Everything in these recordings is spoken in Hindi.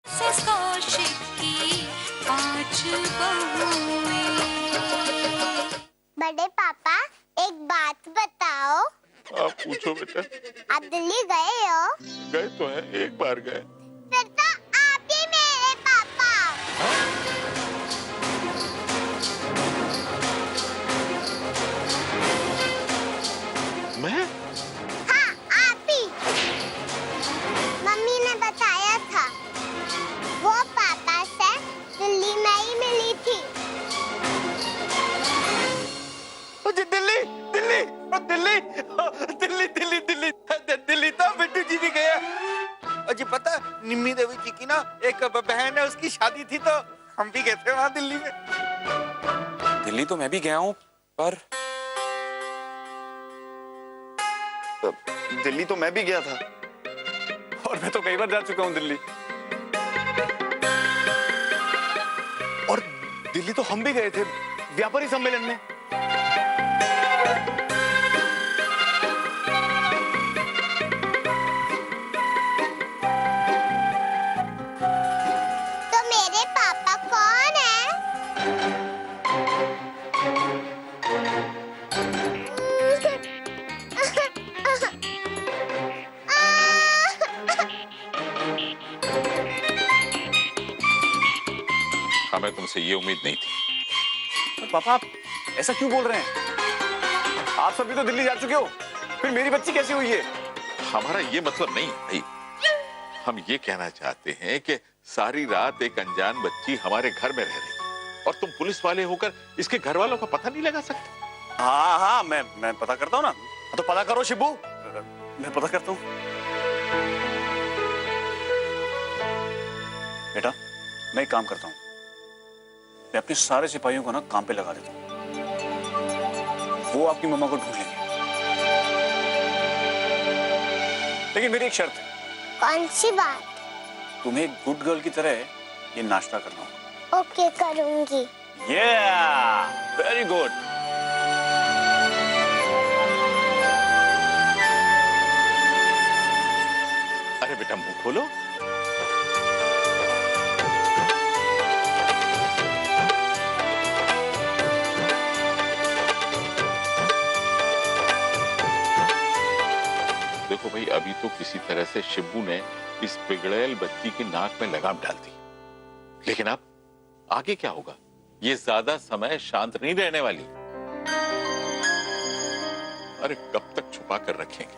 कौशिक की 5 बहुएं। बड़े पापा एक बात बताओ। आप पूछो बेटा। आप दिल्ली गए हो? गए तो हैं, एक बार गए। फिर तो आप ही मेरे पापा। मैं? हाँ आप ही। मम्मी ने बताया था, वो पापा से दिल्ली में ही मिली थी। दिल्ली दिल्ली दिल्ली दिल्ली दिल्ली दिल्ली दिल्ली तो बिट्टू जी भी गया। अजी पता निम्मी देवी जी की ना एक बहन है, उसकी शादी थी तो हम भी गए थे वहां दिल्ली में। दिल्ली तो मैं भी गया हूँ, पर दिल्ली तो मैं भी गया था। और मैं तो कई बार जा चुका हूँ दिल्ली। और दिल्ली तो हम भी गए थे व्यापारी सम्मेलन में। तो मेरे पापा कौन है? हमें तुमसे ये उम्मीद नहीं थी। पापा आप ऐसा क्यों बोल रहे हैं? आप सभी तो दिल्ली जा चुके हो, फिर मेरी बच्ची कैसे हुई है? हमारा ये मतलब नहीं भाई। हम ये कहना चाहते हैं कि सारी रात एक अनजान बच्ची हमारे घर में रह रही और तुम पुलिस वाले होकर इसके घर वालों का पता नहीं लगा सकते। हाँ हाँ मैं पता करता हूँ ना। तो पता करो शिबू, मैं पता करता हूँ। बेटा मैं एक काम करता हूँ, मैं अपने सारे सिपाहियों को ना काम पे लगा देता हूँ, वो आपकी मम्मा को ढूंढ लेंगे। लेकिन मेरी एक शर्त है। कौन सी बात? तुम्हें एक गुड गर्ल की तरह ये नाश्ता करना होगा। ओके करूंगी। Very good. अरे बेटा मुंह खोलो। देखो भाई, अभी तो किसी तरह से शिब्बू ने इस बिगड़ैल बच्ची की नाक में लगाम डाल दी, लेकिन अब आगे क्या होगा? ये ज्यादा समय शांत नहीं रहने वाली। अरे कब तक छुपा कर रखेंगे?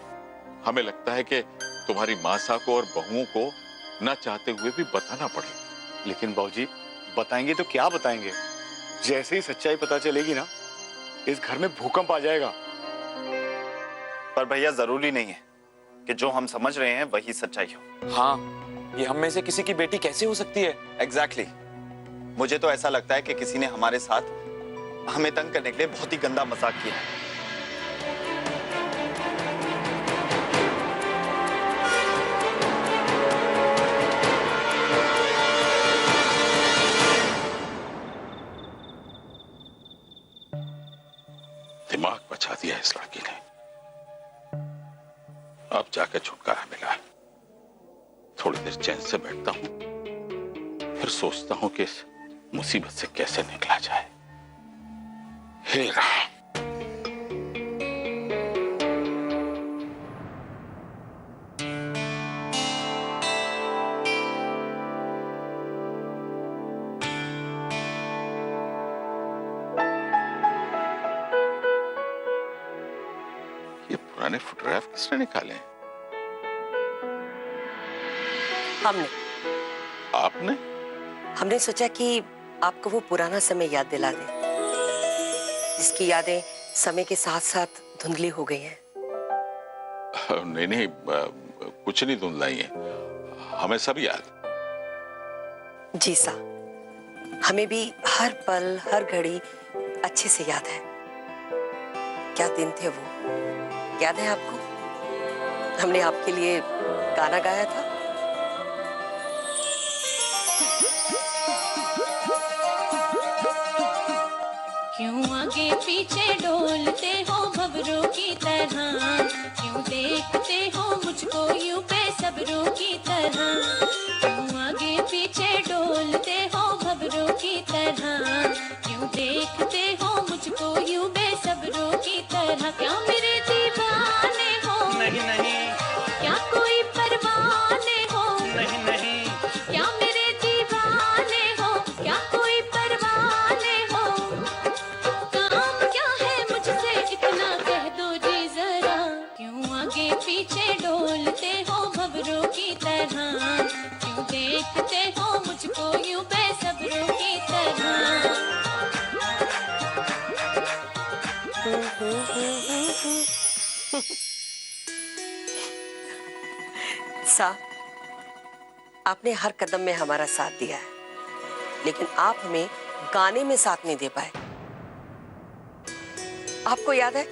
हमें लगता है कि तुम्हारी मासा को और बहुओं को न चाहते हुए भी बताना पड़ेगा। लेकिन बाबूजी बताएंगे तो क्या बताएंगे? जैसे ही सच्चाई पता चलेगी ना, इस घर में भूकंप आ जाएगा। पर भैया जरूरी नहीं है कि जो हम समझ रहे हैं वही सच्चाई हो। हाँ, ये हम में से किसी की बेटी कैसे हो सकती है? एग्जैक्टली। मुझे तो ऐसा लगता है कि किसी ने हमारे साथ हमें तंग करने के लिए बहुत ही गंदा मजाक किया है। दिमाग बचा दिया इस लड़की ने। अब जाकर छुटकारा मिला। थोड़ी देर चैन से बैठता हूं, फिर सोचता हूं कि इस मुसीबत से कैसे निकला जाए। हे राम। ये पुराने फोटोग्राफ किसने निकाले हैं? हमने आपने? हमने सोचा कि आपको वो पुराना समय याद दिला दें, जिसकी यादें समय के साथ साथ धुंधली हो गई हैं। नहीं नहीं, कुछ नहीं धुंधलाई है, हमें सब याद। जी सा, हमें भी हर पल हर घड़ी अच्छे से याद है। क्या दिन थे वो, याद है आपको? हमने आपके लिए गाना गाया था। क्यों आगे पीछे डोलते हो भंवरों की तरह, क्यों देखते हो मुझको यूं बेसब्रों की तरह, क्यों आगे पीछे देखते हो मुझको यूं बेसब्रों की तरह। सा, आपने हर कदम में हमारा साथ दिया है, लेकिन आप हमें गाने में साथ नहीं दे पाए। आपको याद है,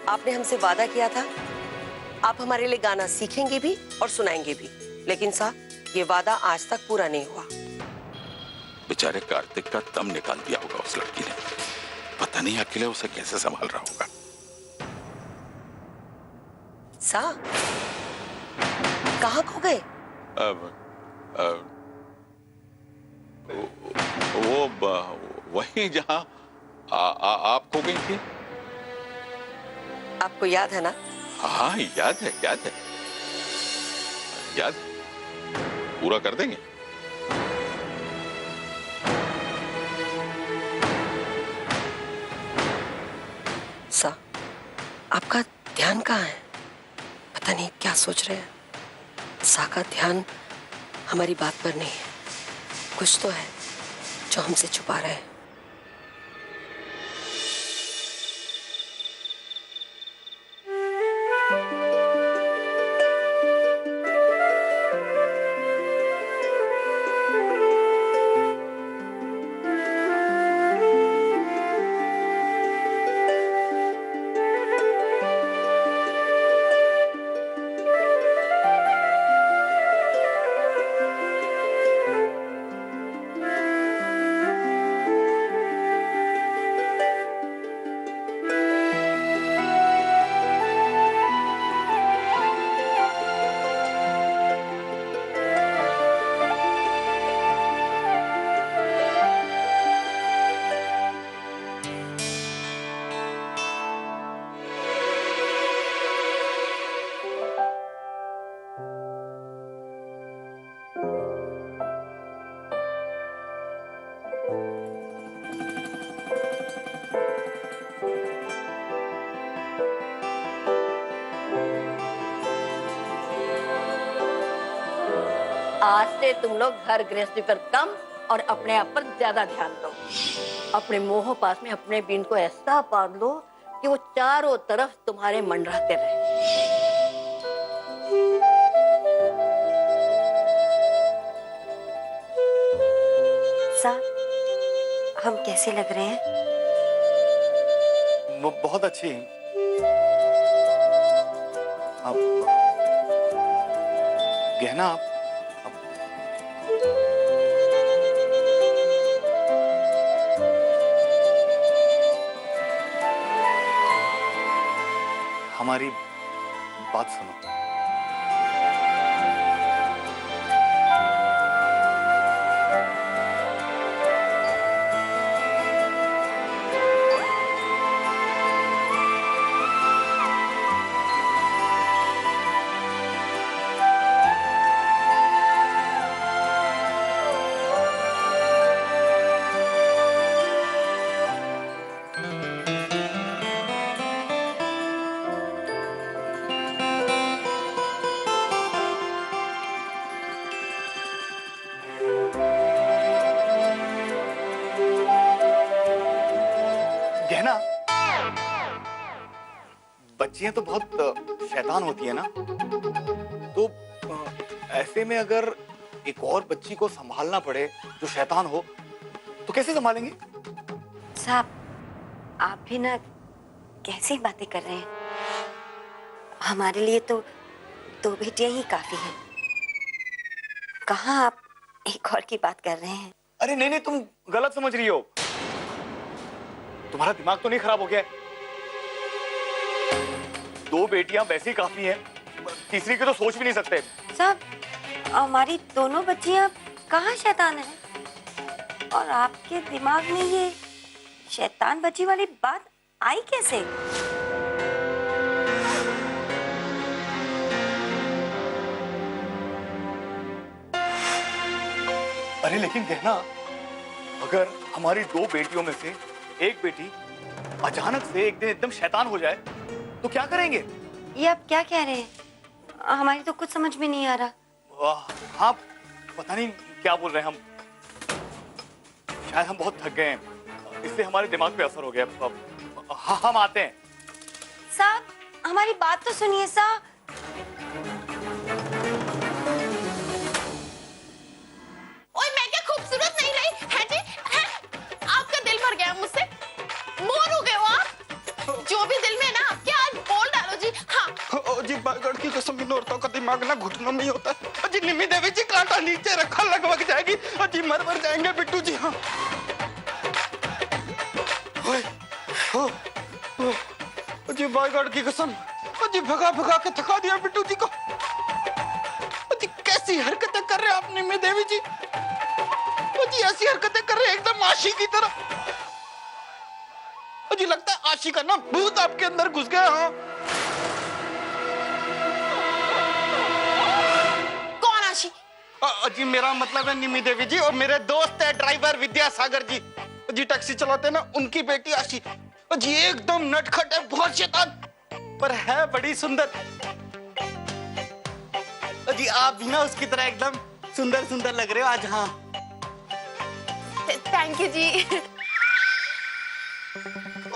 आपने हमसे वादा किया था आप हमारे लिए गाना सीखेंगे भी और सुनाएंगे भी, लेकिन सा, ये वादा आज तक पूरा नहीं हुआ। बेचारे कार्तिक का दम निकाल दिया होगा उस लड़की ने। पता नहीं अकेले उसे कैसे संभाल रहा होगा। सा, कहाँ खो गए? वही जहां आप खो गई थी। आपको याद है ना? हाँ, याद है, याद है, याद है। पूरा कर देंगे। सा, आपका ध्यान कहाँ है? पता नहीं क्या सोच रहे हैं। सा का ध्यान हमारी बात पर नहीं है। कुछ तो है जो हमसे छुपा रहे हैं। आज से तुम लोग घर गृहस्थी पर कम और अपने आप पर ज्यादा ध्यान दो। अपने मोह पास में अपने बीन को ऐसा बांध लो कि वो चारों तरफ तुम्हारे मंडराते रहे। सा, हम कैसे लग रहे हैं? वो बहुत अच्छी हैं। आप गहना आप हमारी बात सुनो। गहना, बच्चियां तो बहुत शैतान होती है ना, तो ऐसे में अगर एक और बच्ची को संभालना पड़े जो शैतान हो, तो कैसे संभालेंगे? साहब, आप भी ना कैसी बातें कर रहे हैं? हमारे लिए तो दो बेटियां ही काफी हैं। कहाँ आप एक और की बात कर रहे हैं? अरे नहीं नहीं, तुम गलत समझ रही हो। तुम्हारा दिमाग तो नहीं खराब हो गया? दो बेटियां वैसे ही काफी हैं, तीसरी की तो सोच भी नहीं सकते। साहब, हमारी दोनों बच्चियां कहाँ शैतान हैं? और आपके दिमाग में ये शैतान बच्ची वाली बात आई कैसे? अरे लेकिन गहना, अगर हमारी दो बेटियों में से एक बेटी अचानक से एक दिन एकदम शैतान हो जाए तो क्या करेंगे? ये आप क्या कह रहे हैं? हमारी तो कुछ समझ में नहीं आ रहा। हाँ, पता नहीं क्या बोल रहे हैं हम? शायद हम बहुत थक गए हैं, इसलिए हमारे दिमाग पे असर हो गया। हम आते हैं। साहब हमारी बात तो सुनिए साहब। ओए मैं क्या खूबसूरत नहीं रही है जी? है? आपका दिल भर गया मुझसे? बोर हो गए हो आप? जो भी दिल में है ना आपके, आज बोल डालो जी। हाँ जी बागड़ की कसम, इन औरतों का दिमाग ना घुटनों में ही होता है। जी निम्मी देवी जी, कांटा नीचे रखा, लगभग जाएगी। जी मर जाएंगे बिट्टू जी। हाँ जी बागड़ की कसम, जी भगा भगा के थका दिया बिट्टू जी को। जी कैसी हरकतें कर रहे हैं आप निम्मी देवी जी? जी ऐसी हरकतें कर रहे हैं एकदम आशी की तरह। जी लगता है आशी का ना भूत आपके अंदर घुस गया। हाँ कौन आशी? जी मेरा मतलब है निम्मी देवी जी, और मेरे दोस्त है ड्राइवर विद्यासागर जी। जी टैक्सी चलाते हैं ना, उनकी बेटी आशी। जी एकदम नटखट है, बहुत शैतान, पर है बड़ी सुंदर। जी आप भी ना उसकी तरह एकदम सुंदर सुंदर लग रहे हो आज। हाँ थैंक यू जी।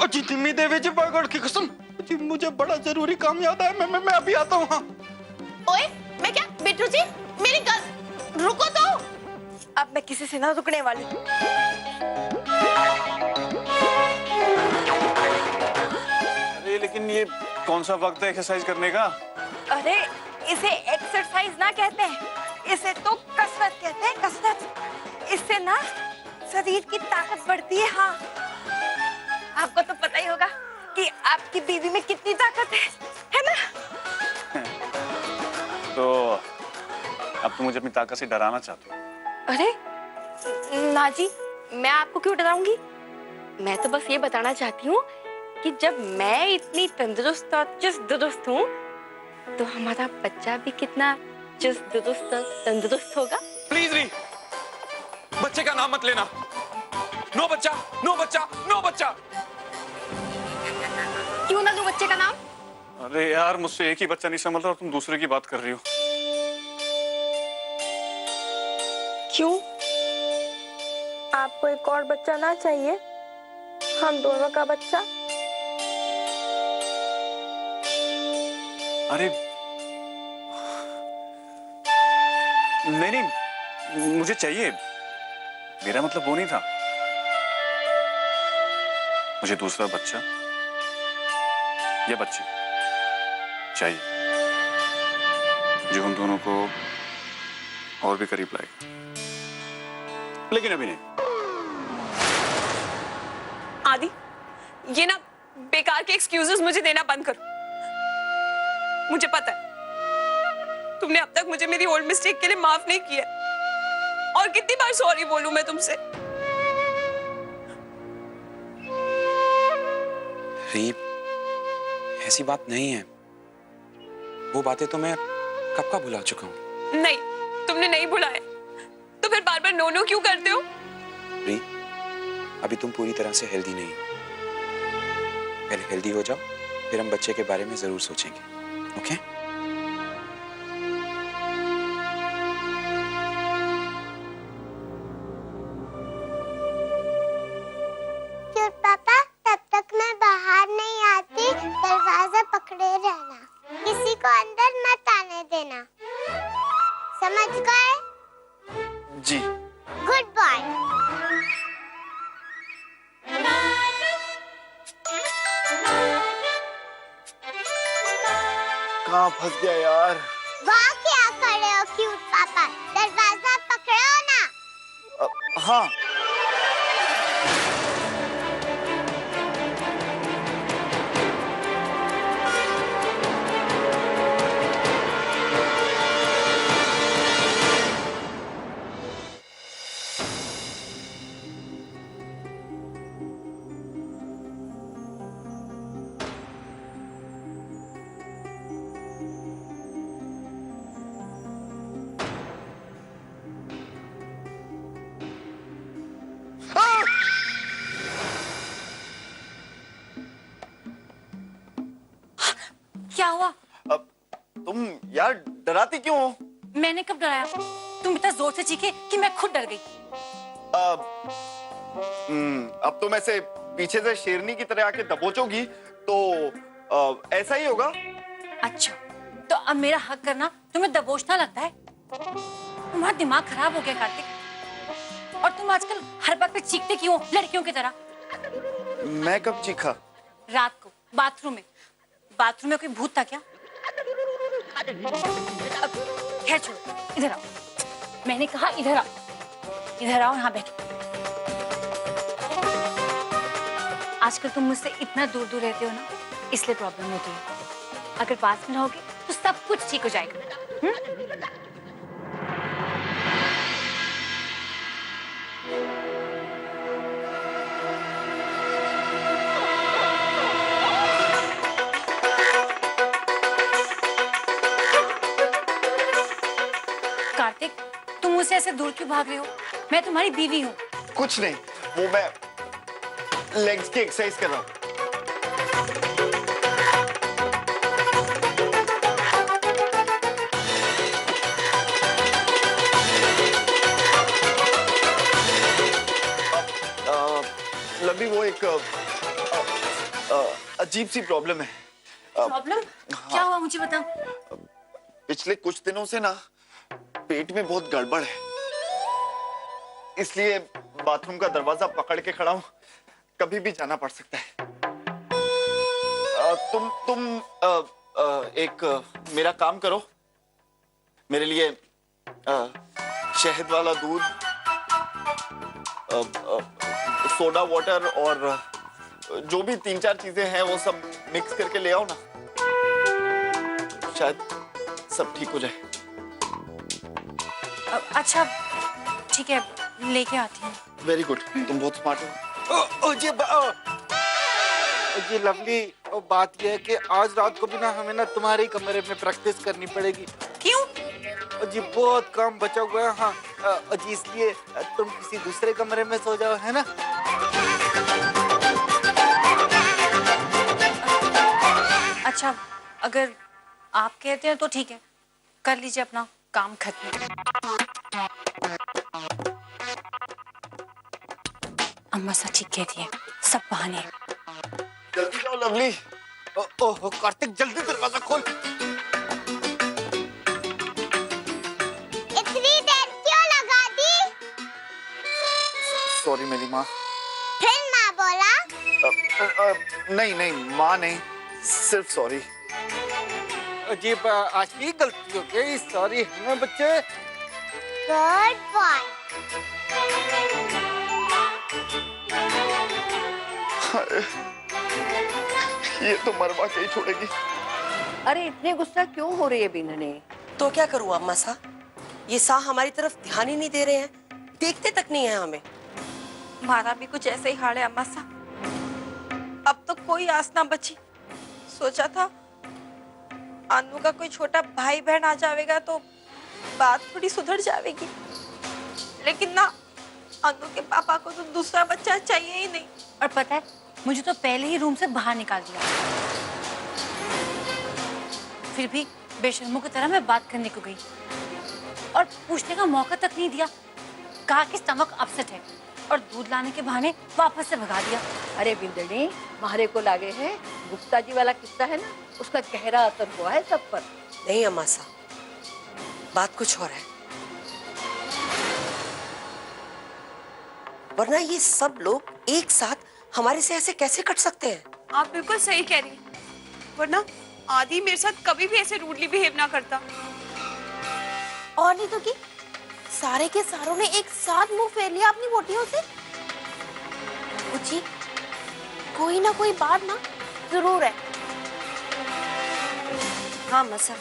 जी निम्मी देवी जी, बागड़ की कसम, जी मुझे बड़ा जरूरी काम याद है। मैं अभी आता हूँ। हाँ ओए मैं क्या बिट्टू जी, मेरी गल रुको तो। अब मैं किसी से ना रुकने वाली। अरे लेकिन ये कौन सा वक्त है एक्सरसाइज करने का? अरे इसे एक्सरसाइज ना कहते हैं, इसे तो कसरत कहते हैं, कसरत। इससे ना शरीर की ताकत बढ़ती है। हाँ आपको तो पता ही होगा कि आपकी बीवी में कितनी ताकत है ना? तो अब तुम मुझे अपनी ताकत से डराना चाहते हो? अरे ना जी, मैं आपको क्यों डराऊंगी? मैं तो बस ये बताना चाहती हूँ कि जब मैं इतनी तंदुरुस्त और चुस्त दुरुस्त हूँ, तो हमारा बच्चा भी कितना चुस्त दुरुस्त और तंदुरुस्त होगा। प्लीज री, बच्चे का नाम मत लेना। नो बच्चा, नो बच्चा, नो बच्चा। क्यों ना लूं बच्चे का नाम? अरे यार, मुझसे एक ही बच्चा नहीं संभल रहा और तुम दूसरे की बात कर रही हो। क्यों? आपको एक और बच्चा ना चाहिए? हम दोनों का बच्चा। अरे नहीं, मुझे चाहिए। मेरा मतलब वो नहीं था। मुझे दूसरा बच्चा या बच्ची चाहिए, जो हम दोनों को और भी करीब लाएगा। लेकिन अभी नहीं। आदि, ये ना बेकार के एक्सक्यूजेस मुझे देना बंद करो। मुझे पता है तुमने अब तक मुझे मेरी ओल्ड मिस्टेक के लिए माफ नहीं किया, और कितनी बार सॉरी बोलूं मैं तुमसे। रीप, ऐसी बात नहीं है। वो बातें तो मैं कब का भुला चुका हूँ। नहीं, तुमने नहीं भुलाया, तो फिर बार बार नो नो क्यों करते हो? रीप, अभी तुम पूरी तरह से हेल्दी नहीं हो। पहले हेल्दी हो जाओ, फिर हम बच्चे के बारे में जरूर सोचेंगे। ओके? क्यों पापा, तब तक मैं बाहर नहीं आती, दरवाजा पकड़े रहना, किसी को अंदर मत आने देना, समझ गए? जी। Good boy. कहाँ फंस गया यार? वहाँ क्या खड़े हो क्यूट पापा, दरवाजा पकड़ो ना। हाँ। क्या हुआ? तुम यार डराती क्यों हो? मैंने कब डराया? तुम इतना जोर से चीखे कि मैं खुद डर गई। अब तुम ऐसे पीछे से शेरनी की तरह आके दबोचोगी तो ऐसा ही होगा। अच्छा, तो अब मेरा हक करना तुम्हें दबोचना लगता है? तुम्हारा दिमाग खराब हो गया कार्तिक। और तुम आजकल हर बात पे चीखते क्यों लड़कियों की तरह? मैं कब चीखा? रात को बाथरूम में। बाथरूम में कोई भूत था क्या? खैर छोड़ो, इधर आओ। मैंने कहा इधर आओ, इधर आओ, यहाँ बैठो। आजकल तुम मुझसे इतना दूर दूर रहते हो ना, इसलिए प्रॉब्लम होती है। अगर पास में रहोगे तो सब कुछ ठीक हो जाएगा। कार्तिक, तुम मुझसे ऐसे दूर क्यों भाग रहे हो? मैं तुम्हारी बीवी हूँ। कुछ नहीं, वो मैं लेग्स की एक्सरसाइज कर रहा हूँ। लवी, वो एक अजीब सी प्रॉब्लम है। प्रॉब्लम? क्या हुआ मुझे बताओ। पिछले कुछ दिनों से ना पेट में बहुत गड़बड़ है, इसलिए बाथरूम का दरवाजा पकड़ के खड़ा हूं। कभी भी जाना पड़ सकता है। तुम एक मेरा काम करो, मेरे लिए शहद वाला दूध, सोडा वाटर और जो भी 3-4 चीजें हैं वो सब मिक्स करके ले आओ ना, शायद सब ठीक हो जाए। अच्छा ठीक है, लेके आती हूँ। वेरी गुड, तुम बहुत स्मार्ट हो। जी लवली, बात यह है कि आज रात को भी ना हमें ना तुम्हारे कमरे में प्रैक्टिस करनी पड़ेगी। क्यों? जी बहुत काम बचा हुआ है। हाँ जी, इसलिए तुम किसी दूसरे कमरे में सो जाओ, है ना? अच्छा, अगर आप कहते हैं तो ठीक है, कर लीजिए अपना काम खत्म। अम्मा सच ही कहती है, सब बहाने हैं। जल्दी जाओ लवली। ओह कार्तिक, जल्दी दरवाजा खोल। इतनी देर क्यों लगा दी? सॉरी मेरी माँ। फिर माँ बोला? नहीं माँ नहीं, सिर्फ सॉरी। जी आज की गलती हो गई, सॉरी है ना बच्चे। Good boy. ये तो मरवा के ही छोड़ेगी। अरे इतने गुस्सा क्यों हो रही है बिन्हने? तो क्या करूं अम्मा सा, ये सा हमारी तरफ ध्यान ही नहीं दे रहे हैं, देखते तक नहीं है हमें। हमारा भी कुछ ऐसे ही हाल है अम्मा सा। अब तो कोई आस ना बची। सोचा था अनु का कोई छोटा भाई बहन आ जाएगा तो बात थोड़ी सुधर जाएगी, लेकिन ना, अनु के पापा को तो दूसरा बच्चा चाहिए ही नहीं। और पता है, मुझे तो पहले ही रूम से बाहर निकाल दिया। फिर भी बेशर्मों की तरह मैं बात करने को गई और पूछने का मौका तक नहीं दिया। कहा कि स्टमक अपसेट है और दूध लाने के बहाने वापस से भगा दिया। अरे बिंदनी, मारे को लागे है, गुप्ता जी वाला किस्सा है ना, उसका गहरा असर हुआ है सब पर। नहीं अम्मा सा, बात कुछ और है। वरना ये सब लोग एक साथ हमारे से ऐसे कैसे कट सकते हैं? आप बिल्कुल सही कह रही हैं, वरना आदि मेरे साथ कभी भी ऐसे रूडली बिहेव ना करता। और नहीं तो की सारे के सारों ने एक साथ मुंह फेर लिया अपनी बोटियों से। जी कोई ना कोई बात ना जरूर है। हाँ मसा,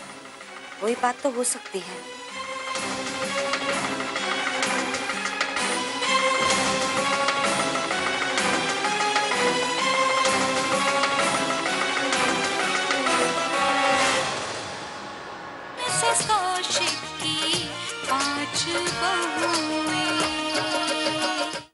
वही बात तो हो सकती है। कौशिक की 5 बहु